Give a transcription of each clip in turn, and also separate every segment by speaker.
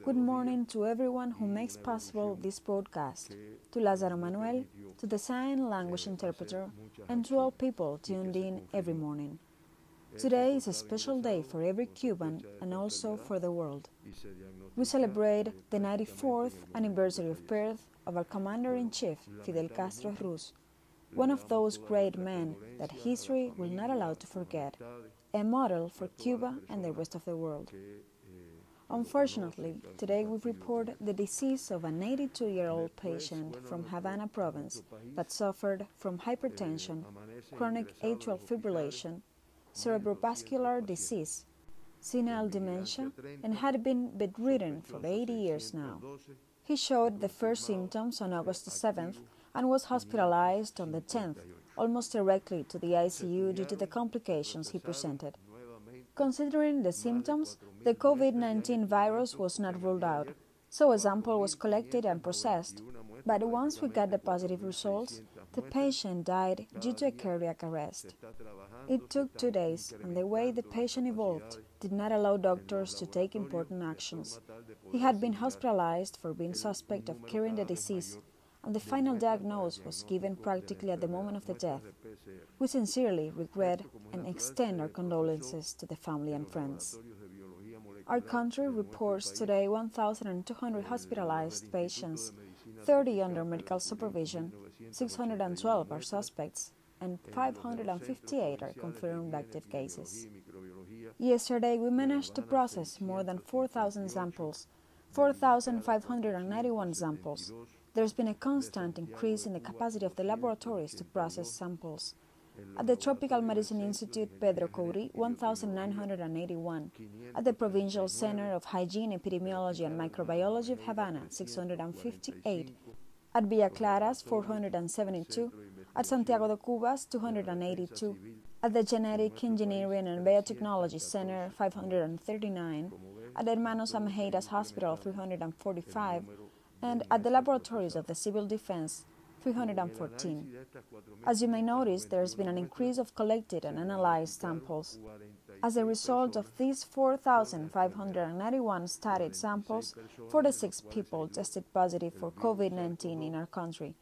Speaker 1: Good morning to everyone who makes possible this broadcast, to Lázaro Manuel, to the sign language interpreter, and to all people tuned in every morning. Today is a special day for every Cuban and also for the world. We celebrate the 94th anniversary of birth of our Commander-in-Chief, Fidel Castro Ruz, one of those great men that history will not allow to forget, a model for Cuba and the rest of the world. Unfortunately, today we report the decease of an 82-year-old patient from Havana province that suffered from hypertension, chronic atrial fibrillation, cerebrovascular disease, senile dementia, and had been bedridden for 80 years now. He showed the first symptoms on August 7th and was hospitalized on the 10th, almost directly to the ICU due to the complications he presented. Considering the symptoms, the COVID-19 virus was not ruled out, so a sample was collected and processed. But once we got the positive results, the patient died due to a cardiac arrest. It took 2 days, and the way the patient evolved did not allow doctors to take important actions. He had been hospitalized for being suspect of carrying the disease, and the final diagnosis was given practically at the moment of the death. We sincerely regret and extend our condolences to the family and friends. Our country reports today 1,200 hospitalized patients, 30 under medical supervision, 612 are suspects, and 558 are confirmed active cases. Yesterday, we managed to process more than 4,000 samples, 4,591 samples. There's been a constant increase in the capacity of the laboratories to process samples. At the Tropical Medicine Institute Pedro Coury, 1,981. At the Provincial Center of Hygiene, Epidemiology and Microbiology of Havana, 658. At Villa Claras, 472. At Santiago de Cubas, 282. At the Genetic Engineering and Biotechnology Center, 539. At Hermanos Amejeiras Hospital, 345. And at the laboratories of the Civil Defense, 314. As you may notice, there has been an increase of collected and analyzed samples. As a result of these 4,591 studied samples, 46 people tested positive for COVID-19 in our country.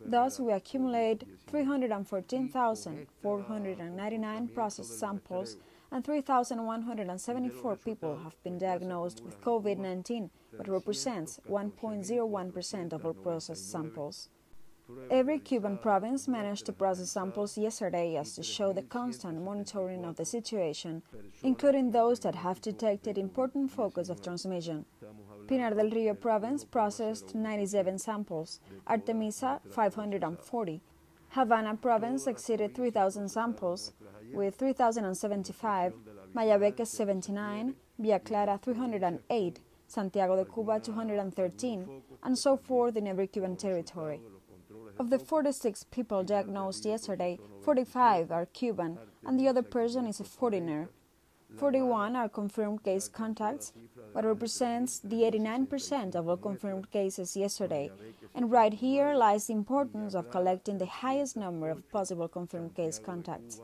Speaker 1: Thus, we accumulate 314,499 processed samples and 3,174 people have been diagnosed with COVID-19, but represents 1.01% of all processed samples. Every Cuban province managed to process samples yesterday as to show the constant monitoring of the situation, including those that have detected important focus of transmission. Pinar del Rio province processed 97 samples, Artemisa 540. Havana province exceeded 3,000 samples, with 3,075, Mayabeque 79, Villa Clara 308, Santiago de Cuba 213, and so forth in every Cuban territory. Of the 46 people diagnosed yesterday, 45 are Cuban, and the other person is a foreigner. 41 are confirmed case contacts, what represents the 89% of all confirmed cases yesterday. And right here lies the importance of collecting the highest number of possible confirmed case contacts.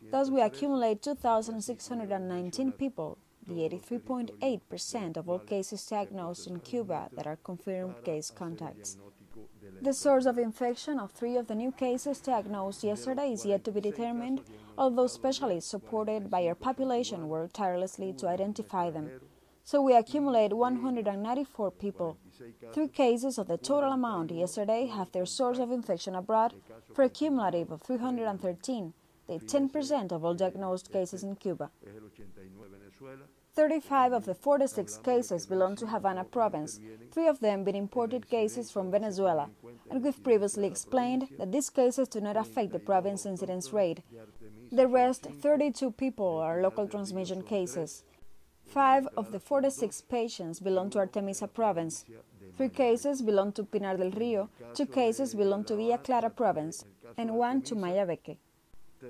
Speaker 1: Thus, we accumulate 2,619 people, the 83.8% of all cases diagnosed in Cuba that are confirmed case contacts. The source of infection of 3 of the new cases diagnosed yesterday is yet to be determined, although specialists supported by our population work tirelessly to identify them. So we accumulate 194 people. 3 cases of the total amount yesterday have their source of infection abroad, for a cumulative of 313, the 10% of all diagnosed cases in Cuba. 35 of the 46 cases belong to Havana province, 3 of them being imported cases from Venezuela, and we've previously explained that these cases do not affect the province incidence rate. The rest, 32 people, are local transmission cases. 5 of the 46 patients belong to Artemisa province, 3 cases belong to Pinar del Rio, 2 cases belong to Villa Clara province, and 1 to Mayabeque.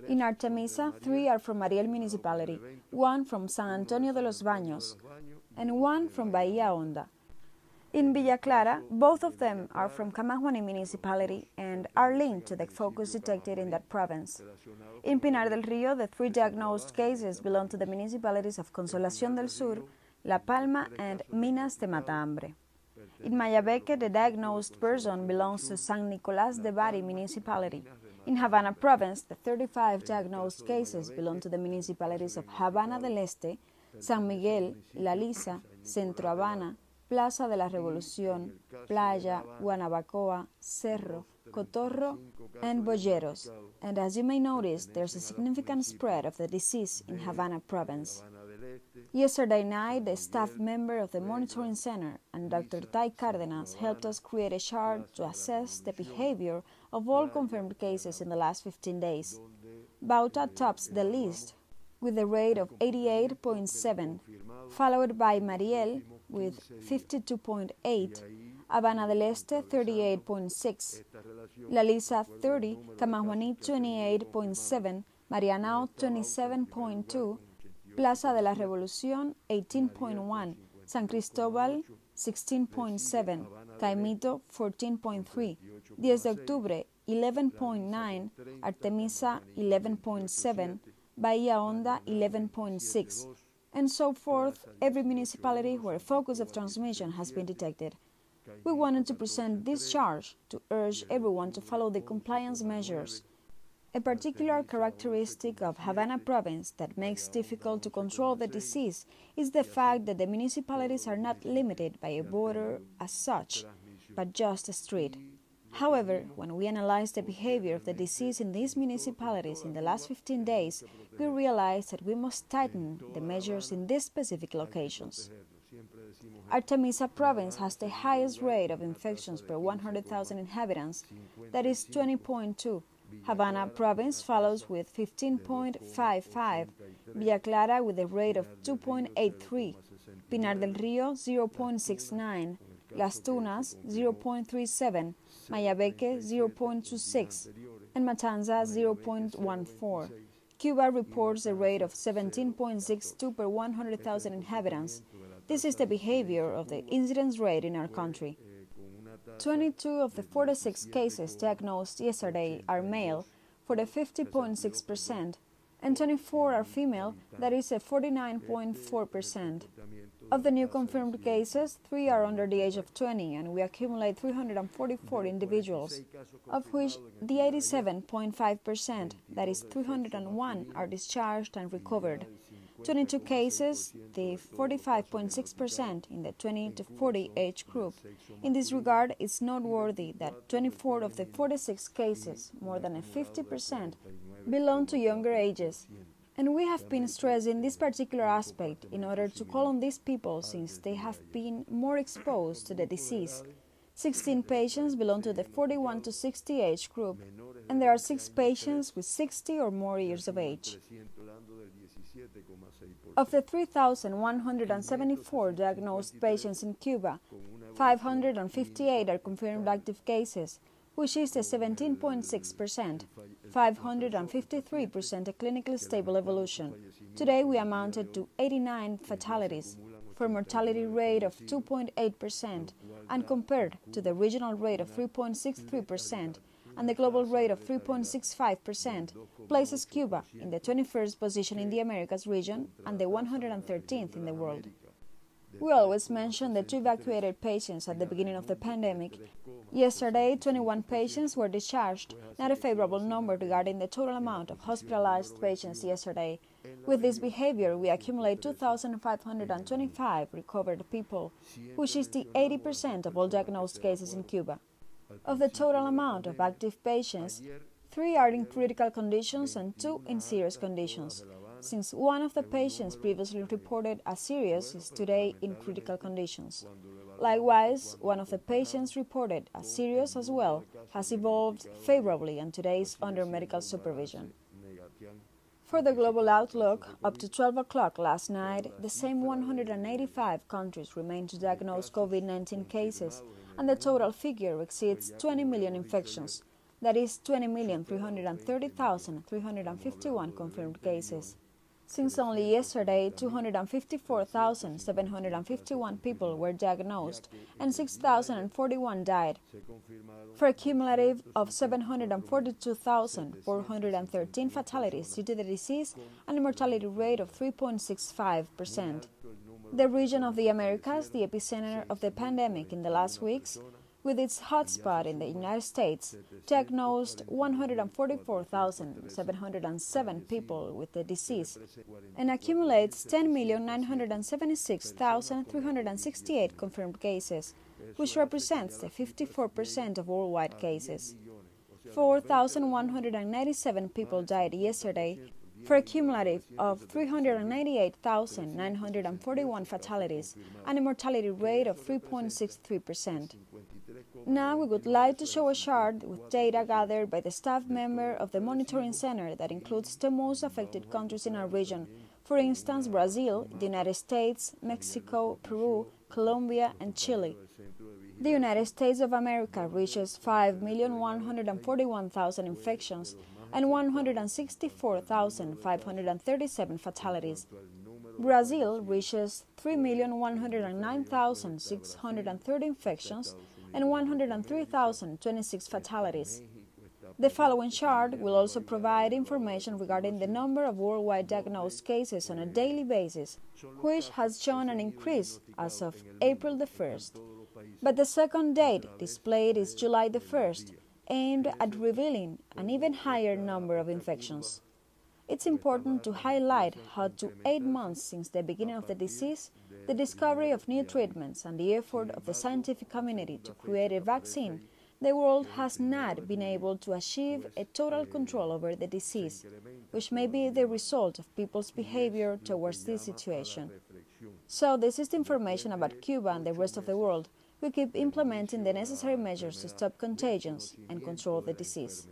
Speaker 1: In Artemisa, 3 are from Mariel municipality, 1 from San Antonio de los Baños, and 1 from Bahía Honda. In Villa Clara, both of them are from Camajuani municipality and are linked to the focus detected in that province. In Pinar del Rio, the 3 diagnosed cases belong to the municipalities of Consolación del Sur, La Palma, and Minas de Matambre. In Mayabeque, the diagnosed person belongs to San Nicolás de Bari municipality. In Havana province, the 35 diagnosed cases belong to the municipalities of Habana del Este, San Miguel, La Lisa, Centro Habana, Plaza de la Revolución, Playa, Guanabacoa, Cerro, Cotorro, and Boyeros. And as you may notice, there's a significant spread of the disease in Havana province. Yesterday night, the staff member of the Monitoring Center and Dr. Tai Cárdenas helped us create a chart to assess the behavior of all confirmed cases in the last 15 days. Bauta tops the list with a rate of 88.7, followed by Mariel with 52.8, Habana del Este 38.6, La Lisa 30, Camajuaní 28.7, Marianao 27.2, Plaza de la Revolución 18.1, San Cristóbal 16.7, Caimito 14.3, 10 de octubre 11.9, Artemisa 11.7, Bahía Honda 11.6, and so forth, every municipality where a focus of transmission has been detected. We wanted to present this charge to urge everyone to follow the compliance measures. A particular characteristic of Havana province that makes it difficult to control the disease is the fact that the municipalities are not limited by a border as such, but just a street. However, when we analyze the behavior of the disease in these municipalities in the last 15 days, we realize that we must tighten the measures in these specific locations. Artemisa province has the highest rate of infections per 100,000 inhabitants, that is 20.2. Havana province follows with 15.55, Villa Clara with a rate of 2.83, Pinar del Río 0.69, Las Tunas 0.37, Mayabeque 0.26, and Matanza 0.14. Cuba reports a rate of 17.62 per 100,000 inhabitants. This is the behavior of the incidence rate in our country. 22 of the 46 cases diagnosed yesterday are male, for the 50.6%, and 24 are female, that is a 49.4%. Of the new confirmed cases, 3 are under the age of 20, and we accumulate 344 individuals, of which the 87.5%, that is 301, are discharged and recovered. 22 cases, the 45.6% in the 20 to 40 age group. In this regard, it's noteworthy that 24 of the 46 cases, more than 50%, belong to younger ages. And we have been stressing this particular aspect in order to call on these people since they have been more exposed to the disease. 16 patients belong to the 41 to 60 age group, and there are 6 patients with 60 or more years of age. Of the 3,174 diagnosed patients in Cuba, 558 are confirmed active cases, which is a 17.6%, 553% a clinically stable evolution. Today we amounted to 89 fatalities, for a mortality rate of 2.8%, and compared to the regional rate of 3.63%, and the global rate of 3.65%, places Cuba in the 21st position in the Americas region and the 113th in the world. We always mention the 2 evacuated patients at the beginning of the pandemic. Yesterday, 21 patients were discharged, not a favorable number regarding the total amount of hospitalized patients yesterday. With this behavior, we accumulate 2,525 recovered people, which is the 80% of all diagnosed cases in Cuba. Of the total amount of active patients, 3 are in critical conditions and 2 in serious conditions, since one of the patients previously reported as serious is today in critical conditions. Likewise, one of the patients reported as serious as well has evolved favorably and today is under medical supervision. For the global outlook, up to 12 o'clock last night, the same 185 countries remain to diagnose COVID-19 cases, and the total figure exceeds 20 million infections, that is 20,330,351 confirmed cases. Since only yesterday, 254,751 people were diagnosed and 6,041 died, for a cumulative of 742,413 fatalities due to the disease and a mortality rate of 3.65%. The region of the Americas, the epicenter of the pandemic in the last weeks, with its hotspot in the United States, diagnosed 144,707 people with the disease and accumulates 10,976,368 confirmed cases, which represents the 54% of worldwide cases. 4,197 people died yesterday, for a cumulative of 398,941 fatalities and a mortality rate of 3.63%. Now we would like to show a chart with data gathered by the staff member of the Monitoring Center that includes the most affected countries in our region, for instance Brazil, the United States, Mexico, Peru, Colombia and Chile. The United States of America reaches 5,141,000 infections and 164,537 fatalities. Brazil reaches 3,109,630 infections and 103,026 fatalities. The following chart will also provide information regarding the number of worldwide diagnosed cases on a daily basis, which has shown an increase as of April the 1st. But the second date displayed is July the 1st, aimed at revealing an even higher number of infections. It's important to highlight how to 8 months since the beginning of the disease, the discovery of new treatments and the effort of the scientific community to create a vaccine, the world has not been able to achieve a total control over the disease, which may be the result of people's behavior towards this situation. So this is the information about Cuba and the rest of the world. We keep implementing the necessary measures to stop contagions and control the disease.